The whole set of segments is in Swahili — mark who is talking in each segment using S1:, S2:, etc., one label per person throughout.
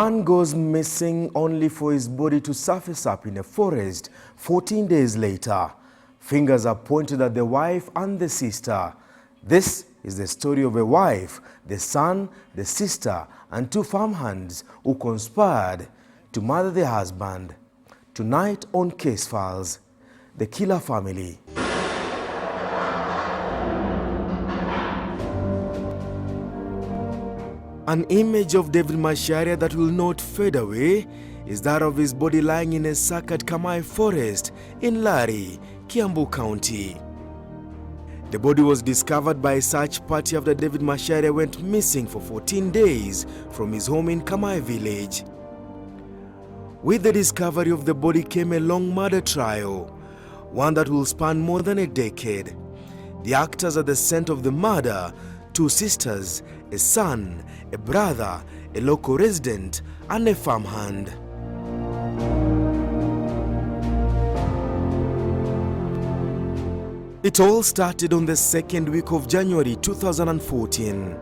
S1: Man goes missing only for his body to surface up in a forest 14 days later. Fingers are pointed at the wife and the sister. This is the story of a wife, the son, the sister, and two farmhands who conspired to murder their husband. Tonight on Case Files, the killer family. An image of David Macharia that will not fade away is that of his body lying in a sack at Kamai Forest in Lari, Kiambu County. The body was discovered by a search party after David Macharia went missing for 14 days from his home in Kamai village. With the discovery of the body came a long murder trial, one that will span more than a decade. The actors at the center of the murder: two sisters, a son, a brother, a local resident, and a farmhand. It all started on the second week of January 2014.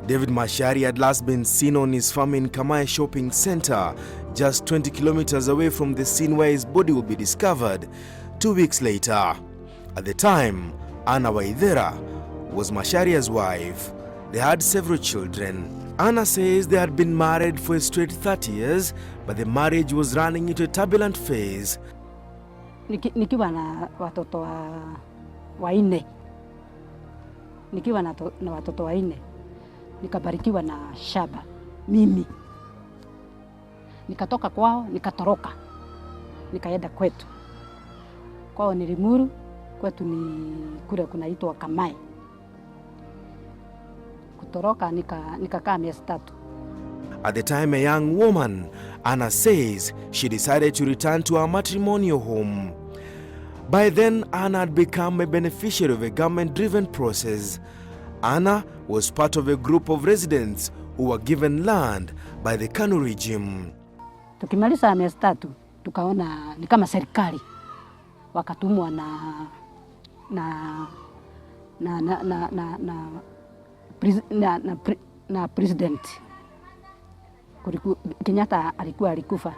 S1: David Macharia had last been seen on his farm in Kamai Shopping Center, just 20 kilometers away from the scene where his body will be discovered 2 weeks later. At the time, Anna Waithera was Macharia's wife. They had several children. Anna says they had been married for a straight 30 years, but the marriage was running into a turbulent phase.
S2: Nikiwa na watoto wanne. Nikiwa na watoto wanne. Nikabarikiwa na shamba mimi. Nikatoka kwao, nikatoroka. Nikaenda kwetu. Kwao ni Limuru, kwetu ni kule kunaitwa Kamai. Kutoroka nikakaa miezi 3.
S1: At the time, a young woman, Anna says, she decided to return to her matrimonial home. By then, Anna had become a beneficiary of a government-driven process. Anna was part of a group of residents who were given land by the KANU regime.
S2: Tukimaliza miezi 3, tukaona ni kama serikali wakatumwa na president. Kenyatta alikufa.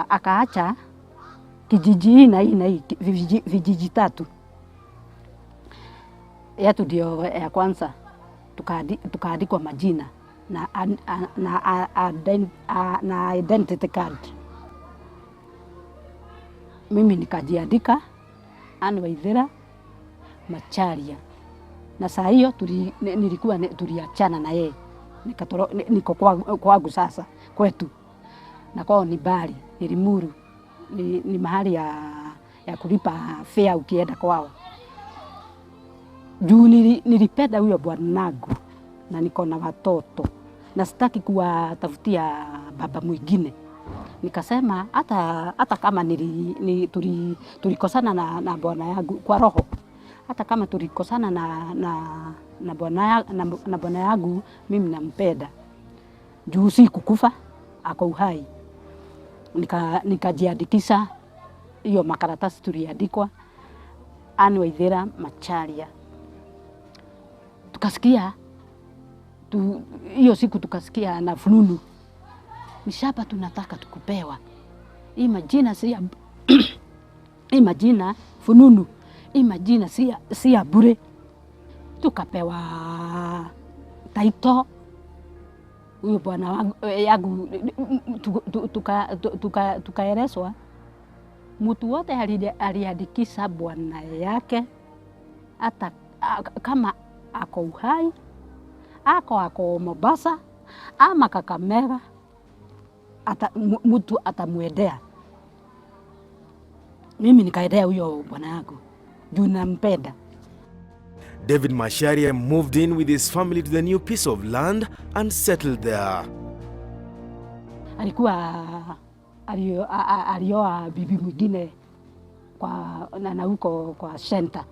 S2: Akaacha kijiji na hii vijiji 3. Yetu ndio ya kwanza tukaandikwa majina na identity card. Mimi nikajiandika Anna Waithera Macharia. Na saa hiyo nilikuwa tuliachana na yeye. Niko kwangu sasa kwetu. Na kwao ni Bari, ni Limuru. Ni mahali ya kulipa fare ukienda kwao. Juu nilipenda huyo bwanangu na niko na watoto. Na sitaki kuwatafutia baba mwingine. Nikasema hata kama tulikosana na bwana yangu kwa roho. Hata kama tulikosana na bwana yangu, mimi nampenda. Juu si kukufa, ako uhai. Nikajiandikisha hiyo makaratasi tuliandikwa Anna Waithera Macharia. Tukasikia hiyo siku tukasikia na fununu. Ni shamba tunataka tukupewa. Hii majina si hii majina fununu. Hii majina si ya bure. Tukapewa taito. Huyo bwana yangu tukaelezwa mtu wote aliandikisha bwana yake hata kama ako uhai, ako Mombasa ama Kakamega, mtu atamwendea. Mimi nikaendea huyo bwana yangu juu nampenda.
S1: David Macharia moved in with his family to the new piece of land and settled there.
S2: Alioa bibi mwingine na huko kwa center.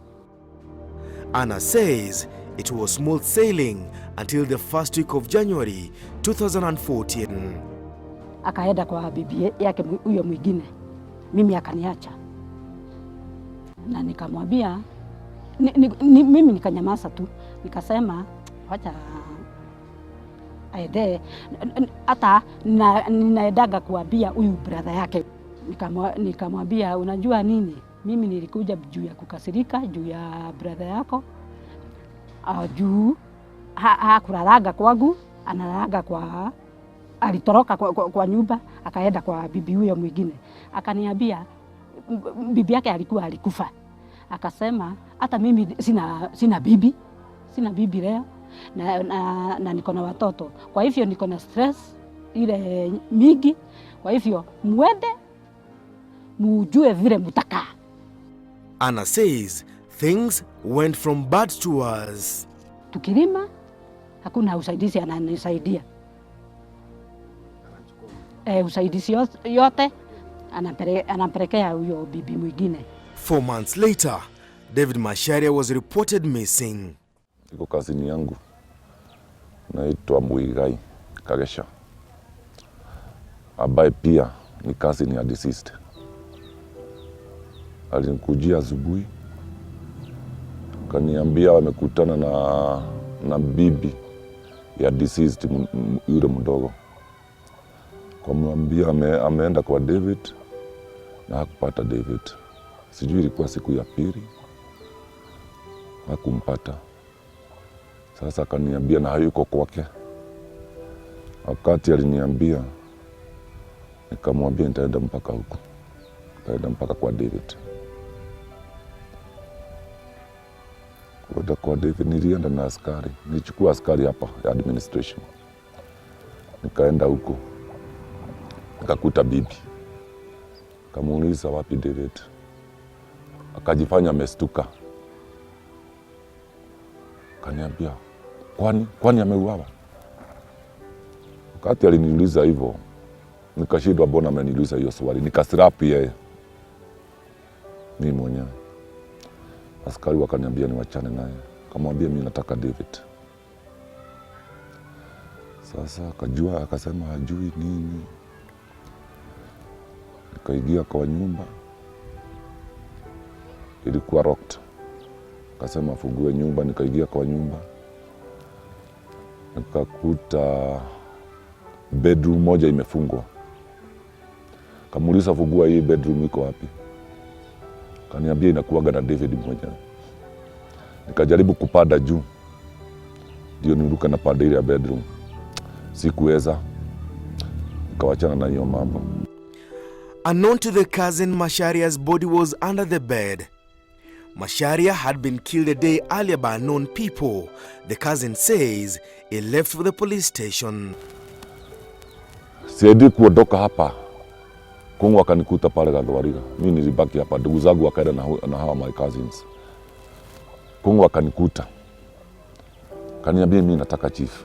S1: Anna says it was smooth sailing until the first week of January 2014.
S2: Akaenda kwa bibi yake huyo mwingine. Mimi akaniacha. Na nikamwambia mimi nikanyamaza tu. Nikasema wacha aende. Hata ninaendaga kuambia huyu brother yake, nikamwambia unajua nini, mimi nilikuja juu ya kukasirika juu ya brother yako, juu hakulalaga kwangu, analalaga kwa, alitoroka kwa nyumba akaenda kwa bibi huyo mwingine. Akaniambia bibi yake alikufa. Akasema hata mimi sina bibi leo na niko na watoto, kwa hivyo niko na stress ile mingi, kwa hivyo muende mujue vile mutaka.
S1: Anna says things went from bad to worse.
S2: Tukilima hakuna usaidizi ananisaidia. Usaidizi yote anampelekea huyo bibi mwingine.
S1: 4 months later, David Macharia was reported missing.
S3: Iko kazini yangu naitwa Muigai Kagesha, ambaye pia ni cousin ya deceased. Alinikujia asubuhi kaniambia wamekutana na bibi ya deceased yule mdogo. Kamwambia ameenda kwa David na hakupata David. Sijui ilikuwa siku ya pili hakumpata. Sasa akaniambia na hayuko kwake. Wakati aliniambia, nikamwambia nitaenda mpaka huko. Nitaenda mpaka kwa David. Kwa David nilienda na askari. Nilichukua askari hapa ya administration. Nikaenda huko. Nikakuta bibi. Kamuuliza wapi David. Akajifanya amestuka. Kaniambia, kwani ameuawa? Wakati aliniuliza hivyo, nikashindwa mbona ameniuliza hiyo swali. Nikasirapu yeye. Mimi mwenyewe. Askari wakaniambia niwachane naye. Kamwambia mimi nataka David. Sasa akajua, akasema hajui nini. Nikaingia kwa nyumba. Ilikuwa locked. Akasema afungue nyumba, nikaingia kwa nyumba. Nikakuta bedroom moja imefungwa. Kamuuliza fungua hii bedroom iko wapi? Kaniambia inakuwaga na David mwenyewe. Nikajaribu kupanda juu. Ndio niruka na panda ile ya bedroom. Sikuweza. Nikawachana na hiyo mambo.
S1: Unknown to the cousin, Macharia's body was under the bed. Macharia had been killed a day earlier by unknown people. The cousin says he left for the police station.
S3: Siedi kuondoka hapa. Kongo akanikuta pale Gathwariga. Mimi nilibaki hapa. Ndugu zangu wakaenda na hawa my cousins. Kongo akanikuta. Kaniambia mimi nataka chief.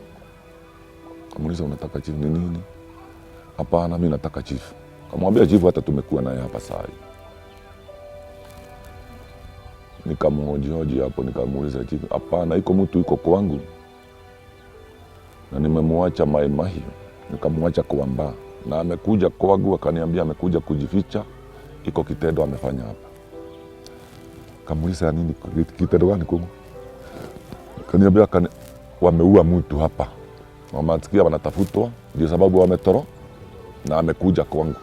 S3: Kamuuliza unataka chief ni nini? Hapana, mimi nataka chief. Kamwambia chief hata tumekuwa naye hapa saa hii. Nikamhoji hapo, nikamuuliza chief, hapana, iko mtu iko kwangu. Na nimemwacha Mai, nikamwacha kwa Mbaa. Na amekuja kwangu akaniambia amekuja kujificha, iko kitendo amefanya hapa. Kamuuliza nini kitendo gani kwangu? Kaniambia wameua mtu hapa. Mamatikia wanatafutwa ndio sababu wametoro na amekuja kwangu.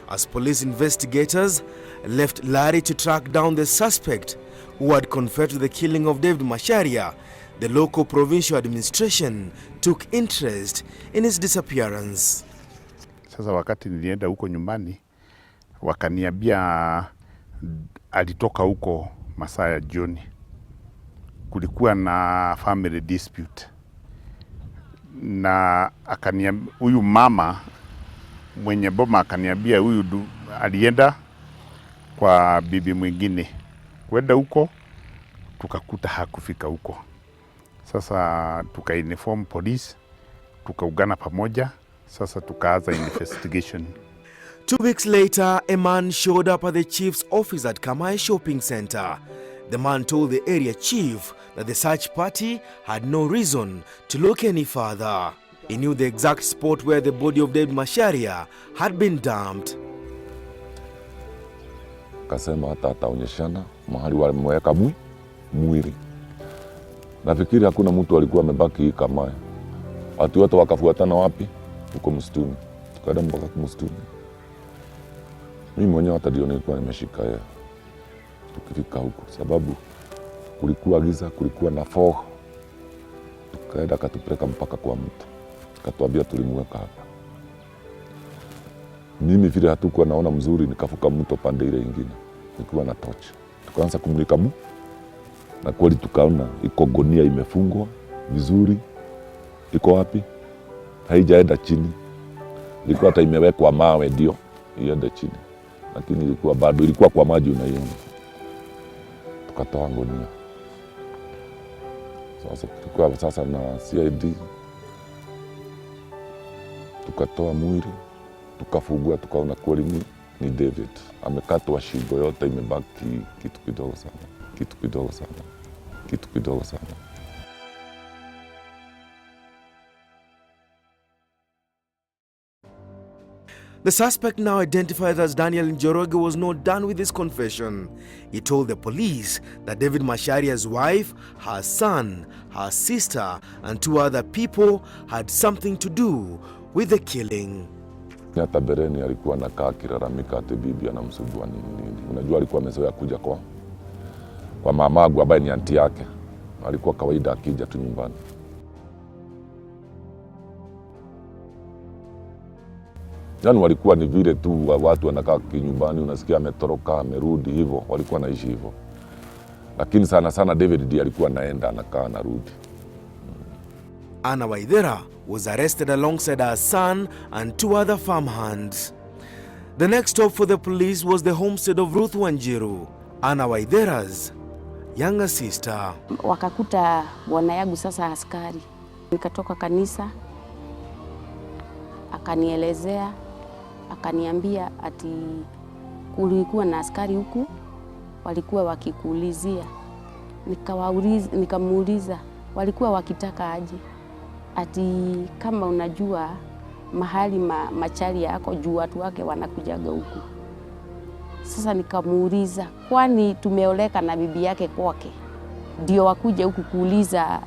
S1: As police investigators left Larry to track down the suspect who had confessed to the killing of David Macharia, the local provincial administration took interest in his disappearance.
S4: Sasa wakati nilienda huko nyumbani, wakaniambia alitoka huko masaa ya jioni. Kulikuwa na family dispute. Na akaniambia huyu mama mwenye boma akaniambia huyu alienda kwa bibi mwingine. Kwenda huko tukakuta hakufika huko. Sasa tukainform police, tukaungana pamoja. Sasa tukaanza investigation.
S1: 2 weeks later, a man showed up at the chief's office at Kamai Shopping Center. The man told the area chief that the search party had no reason to look any further. He knew the exact spot where the body of David Macharia had been dumped.
S3: Kasema hata ataonyeshana mahali walimweka mwili. Nafikiri hakuna mtu alikuwa amebaki Kamai. Watu wote wakafuatana wapi? Huko msituni. Tukaenda mpaka msituni. Mimi mwenyewe hata ndio nilikuwa nimeshika yeye. Tukifika huko sababu kulikuwa giza, kulikuwa na fog. Tukaenda akatupeleka mpaka kwa mto. Akatuambia tulimweka hapa. Mimi vile hatukuwa naona mzuri, nikafuka mto pande ile nyingine. Nilikuwa na tochi. Tukaanza kumulika na kweli tukaona iko gunia imefungwa vizuri. Iko wapi? Haijaenda chini. Ilikuwa hata imewekwa mawe ndio iende chini. Lakini ilikuwa bado ilikuwa kwa maji unaiona. Tukatoa gunia. Sasa tulikuwa sasa na CID. Tukatoa mwili, tukafungua, tukaona kweli ni David. Amekatwa shingo yote, imebaki kitu kidogo sana. Kitu kidogo sana. Kitu kidogo sana.
S1: The suspect, now identified as Daniel Njoroge, was not done with his confession. He told the police that David Masharia's wife, her son, her sister, and 2 other people had something to do with the killing.
S3: Hata bereni alikuwa anakaa akilalamika ati bibi anamsumbua nini. Unajua alikuwa amezoea kuja kwa mamagu ambaye ni anti yake. Alikuwa kawaida akija tu nyumbani. Yaani walikuwa ni vile tu watu wanakaa kinyumbani, unasikia ametoroka, amerudi hivyo, walikuwa naishi hivyo. Lakini sana sana David ndiye alikuwa naenda anakaa anarudi.
S1: Anna Waithera was arrested alongside her son and 2 other farmhands. The next stop for the police was the homestead of Ruth Wanjiru, Anna Waithera's younger sister.
S5: Wakakuta bwana yangu sasa askari. Nikatoka kanisa, akanielezea, akaniambia ati kulikuwa na askari huku walikuwa wakikuulizia. Nikamuuliza walikuwa wakitaka aje, ati kama unajua mahali machari yako juu watu wake wanakujaga huku. Sasa nikamuuliza kwani tumeoleka na bibi yake kwake ndio wakuja huku kuuliza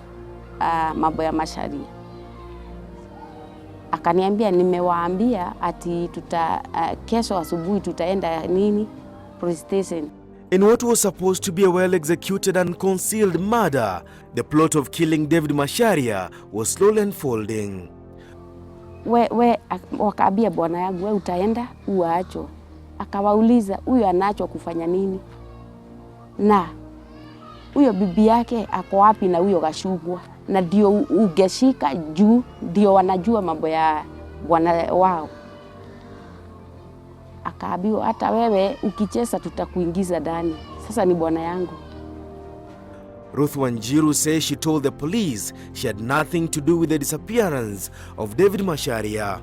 S5: mambo ya mashari. Akaniambia nimewaambia ati kesho asubuhi tutaenda police station.
S1: In what was supposed to be a well-executed and concealed murder, the plot of killing David Masharia was slowly unfolding.
S5: Wakaambia bwana yangu, we utaenda uacho. Akawauliza huyo anacho kufanya nini? Na huyo bibi yake ako wapi na huyo Gashugwa? Na ndio ugeshika juu ndio wanajua mambo ya bwana wao. Akaambiwa hata wewe ukicheza tutakuingiza ndani. Sasa ni bwana yangu.
S1: Ruth Wanjiru says she told the police she had nothing to do with the disappearance of David Masharia.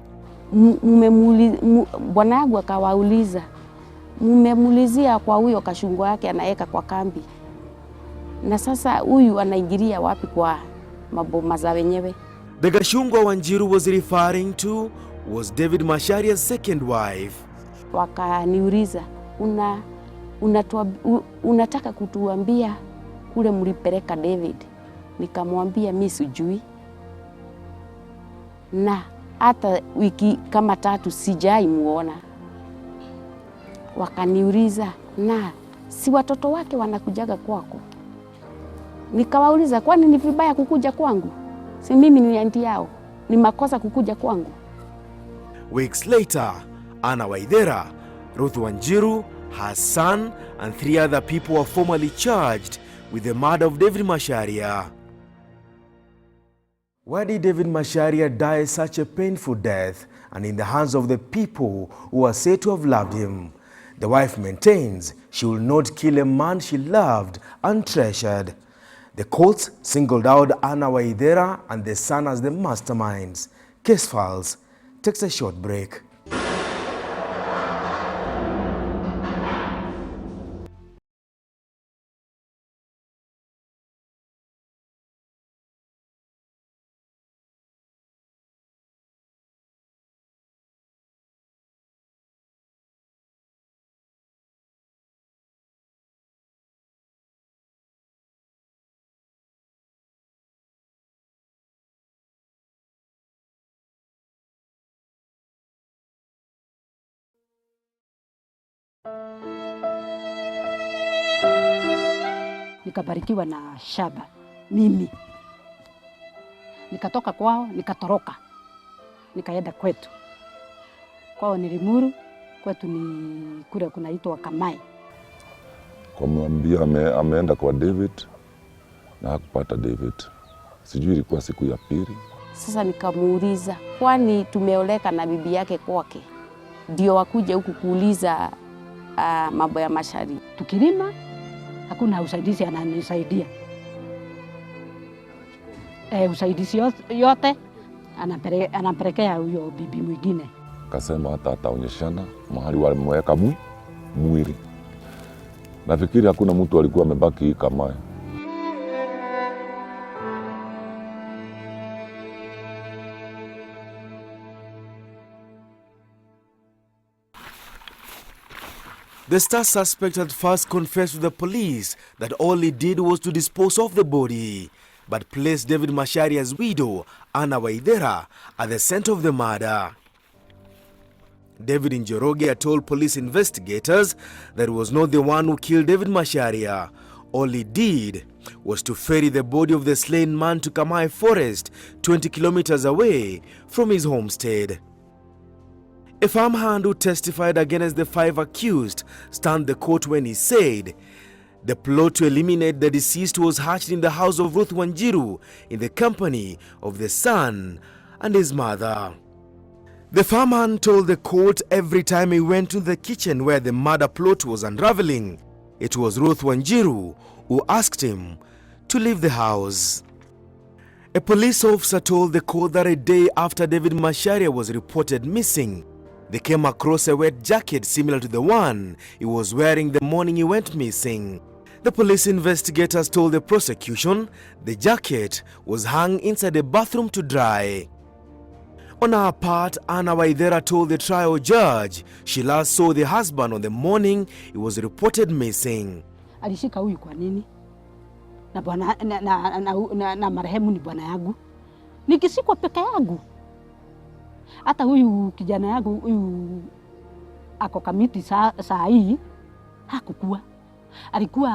S5: Bwana yangu akawauliza, mmemuulizia kwa huyo Kashungwa yake anaeka kwa kambi. Na sasa huyu anaingilia wapi kwa maboma za wenyewe?
S1: The Gashungwa Wanjiru was referring to was David Masharia's second wife.
S5: Wakaniuliza, unataka kutuambia kule mlipeleka David? Nikamwambia mimi sijui. Na hata wiki kama 3 sijai muona. Wakaniuliza, na si watoto wake wanakujaga kwako? Nikawauliza, kwani ni vibaya kukuja kwangu? Si mimi ni aunti yao. Ni makosa kukuja kwangu?
S1: Weeks later, Anna Waithera, Ruth Wanjiru, her son, and 3 other people were formally charged with the murder of David Masharia. Why did David Masharia die such a painful death and in the hands of the people who are said to have loved him? The wife maintains she will not kill a man she loved and treasured. The courts singled out Anna Waithera and the son as the masterminds. Case Files takes a short break.
S2: nikabarikiwa na shamba mimi. Nikatoka kwao, nikatoroka, nikaenda kwetu. Kwao ni Limuru, kwetu ni kule kunaitwa Kamai.
S3: Kumwambia ameenda kwa David na hakupata David. Sijui ilikuwa siku ya pili.
S5: Sasa nikamuuliza, kwani tumeoleka na bibi yake kwake ndio wakuje huku kuuliza mambo ya mashari?
S2: Tukilima hakuna usaidizi ananisaidia. Usaidizi yote anampelekea huyo bibi mwingine.
S3: Kasema hata ataonyeshana mahali walimweka mwili. Nafikiri hakuna mtu alikuwa amebaki Kamai.
S1: The star suspect had first confessed to the police that all he did was to dispose of the body, but placed David Masharia's widow, Anna Waithera, at the center of the murder. David Njoroge had told police investigators that he was not the one who killed David Macharia. All he did was to ferry the body of the slain man to Kamai Forest, 20 kilometers away from his homestead. A farmhand who testified against the 5 accused stunned the court when he said the plot to eliminate the deceased was hatched in the house of Ruth Wanjiru in the company of the son and his mother. The farmhand told the court every time he went to the kitchen where the murder plot was unraveling, it was Ruth Wanjiru who asked him to leave the house. A police officer told the court that a day after David Macharia was reported missing, they came across a wet jacket similar to the one he was wearing the morning he went missing. The police investigators told the prosecution the jacket was hung inside the bathroom to dry. On her part, Anna Waithera told the trial judge she last saw the husband on the morning he was reported missing.
S2: Alishika huyu kwa nini? Na bwana na marehemu ni bwana yangu. Nikisikwa peke yangu. Hata huyu kijana yangu huyu ako Kamiti saa hii hakukua. Alikuwa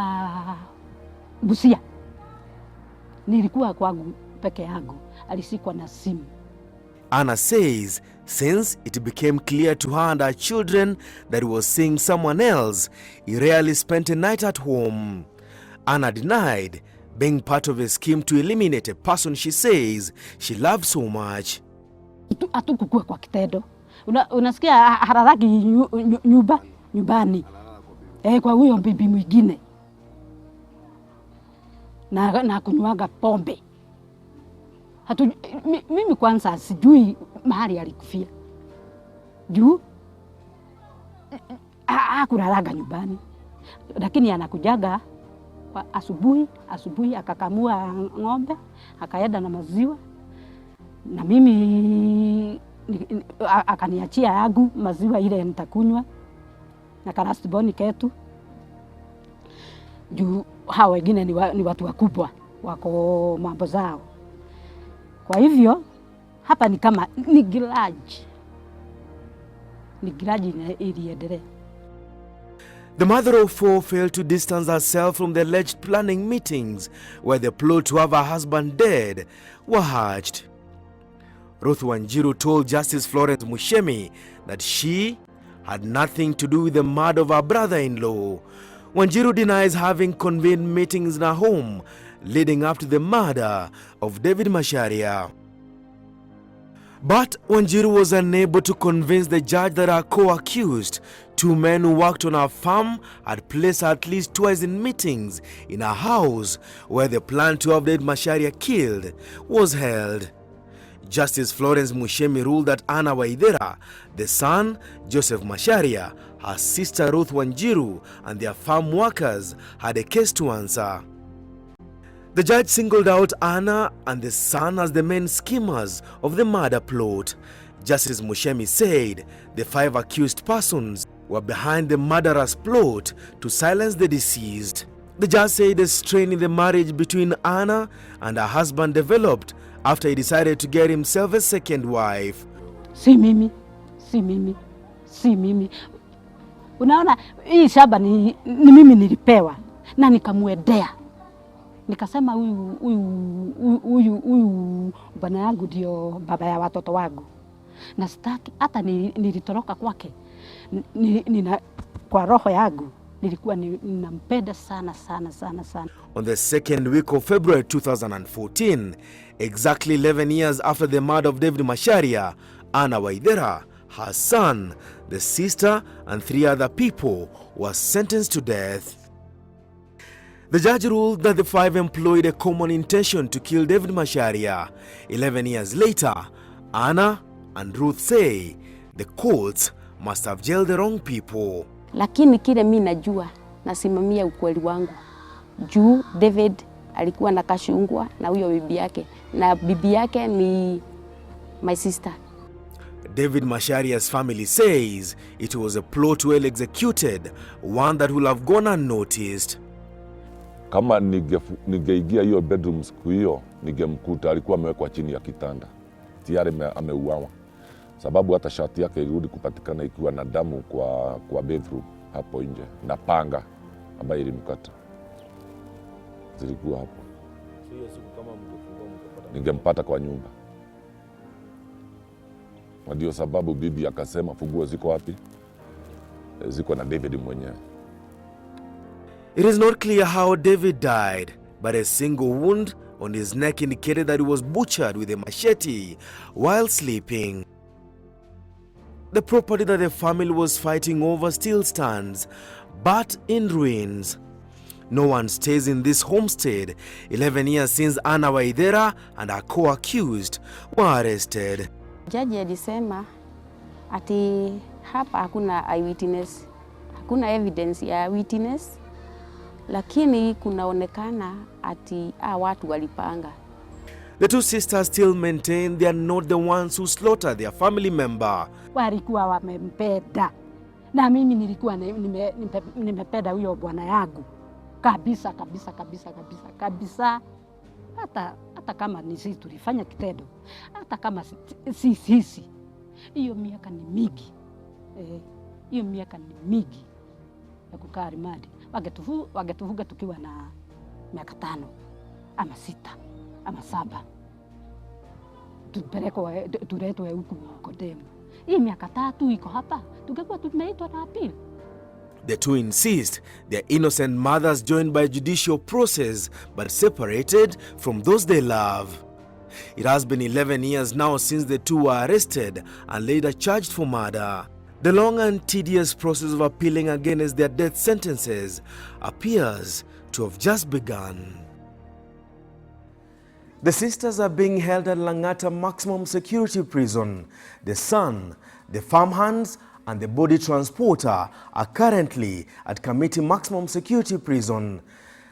S2: Busia. Nilikuwa kwangu peke yangu. Alisikwa na simu.
S1: Anna says since it became clear to her and her children that he was seeing someone else, he rarely spent a night at home. Anna denied being part of a scheme to eliminate a person she says she loved so much.
S2: Hatukukua kwa kitendo. Unasikia hararaki nyumbani. Kwa huyo bibi mwingine. Na kunywaga pombe. Mimi kwanza sijui mahali alikufia. Juu hakulalaga nyumbani. Lakini anakujaga asubuhi akakamua ng'ombe, akaenda na maziwa. Na mimi akaniachia yangu maziwa ile nitakunywa na karastiboni ketu. Juu hao wengine ni watu wakubwa, wako mambo zao. Kwa hivyo hapa ni kama ni gilaji iliendelea.
S1: The mother of 4 failed to distance herself from the alleged planning meetings where the plot to have her husband dead were hatched. Ruth Wanjiru told Justice Florence Mushemi that she had nothing to do with the murder of her brother-in-law. Wanjiru denies having convened meetings in her home leading up to the murder of David Macharia. But Wanjiru was unable to convince the judge that her co-accused, 2 men who worked on her farm, had placed her at least twice in meetings in her house where the plan to have David Macharia killed was held. Justice Florence Mushemi ruled that Anna Waithera, the son, Joseph Macharia, her sister Ruth Wanjiru, and their farm workers had a case to answer. The judge singled out Anna and the son as the main schemers of the murder plot. Justice Mushemi said the 5 accused persons were behind the murderous plot to silence the deceased. The judge said a strain in the marriage between Anna and her husband developed after he decided to get himself a second wife.
S2: Si mimi. Unaona hii shamba ni mimi nilipewa na nikamwendea Nikasema huyu bwana yangu ndio baba ya watoto wangu, na sitaki hata nilitoroka kwake, kwa roho yangu nilikuwa ninampenda sana sana sana sana.
S1: On the second week of February 2014, exactly 11 years after the murder of David Macharia, Anna Waithera, her son, the sister, and 3 other people were sentenced to death. The judge ruled that the 5 employed a common intention to kill David Macharia. 11 years later, Anna and Ruth say the courts must have jailed the wrong people.
S5: Lakini kile mimi najua, nasimamia ukweli wangu. Juu David alikuwa na kashungwa na huyo bibi yake, na bibi yake ni my sister.
S1: David Macharia's family says it was a plot well executed, one that will have gone unnoticed.
S3: Kama ningeingia hiyo bedroom siku hiyo, ningemkuta alikuwa amewekwa chini ya kitanda, tayari ameuawa, sababu hata shati yake ilirudi kupatikana ikiwa na damu kwa bedroom hapo nje, na panga ambayo ilimkata zilikuwa hapo.
S1: So hiyo siku kama mngefungua
S3: ningempata kwa nyumba. Ndio sababu bibi akasema funguo ziko wapi? Ziko na David mwenyewe.
S1: It is not clear how David died, but a single wound on his neck indicated that he was butchered with a machete while sleeping. The property that the family was fighting over still stands, but in ruins. No one stays in this homestead 11 years since Anna Waithera and her co-accused were arrested.
S5: Jaji alisema ati hapa hakuna eyewitness, hakuna evidence ya witness, lakini kunaonekana ati watu walipanga.
S1: The 2 sisters still maintain they are not the ones who slaughtered their family member.
S2: Walikuwa wamempenda, na mimi nilikuwa nimependa huyo bwana yangu kabisa kabisa kabisa kabisa kabisa. Hata kama ni sisi tulifanya kitendo, hata kama si sisi, hiyo miaka ni mingi, hiyo miaka ni mingi ya kukaa rimadi. Wangetufuga tukiwa na miaka 5 ama 6 ama 7, tupelekwe tuletwe huku Kodemu. Hii miaka 3 iko hapa, tungekuwa tumeitwa na appeal.
S1: The 2 insist their innocent mothers joined by judicial process but separated from those they love. It has been 11 years now since the 2 were arrested and later charged for murder. The long and tedious process of appealing against their death sentences appears to have just begun. The sisters are being held at Langata Maximum Security Prison. The son, the farmhands, and the body transporter are currently at Kamiti Maximum Security Prison.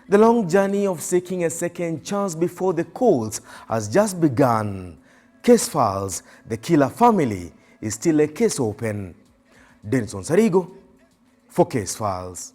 S1: The long journey of seeking a second chance before the courts has just begun. Case files, the killer family, is still a case open. Denison Sarigo for Case Files.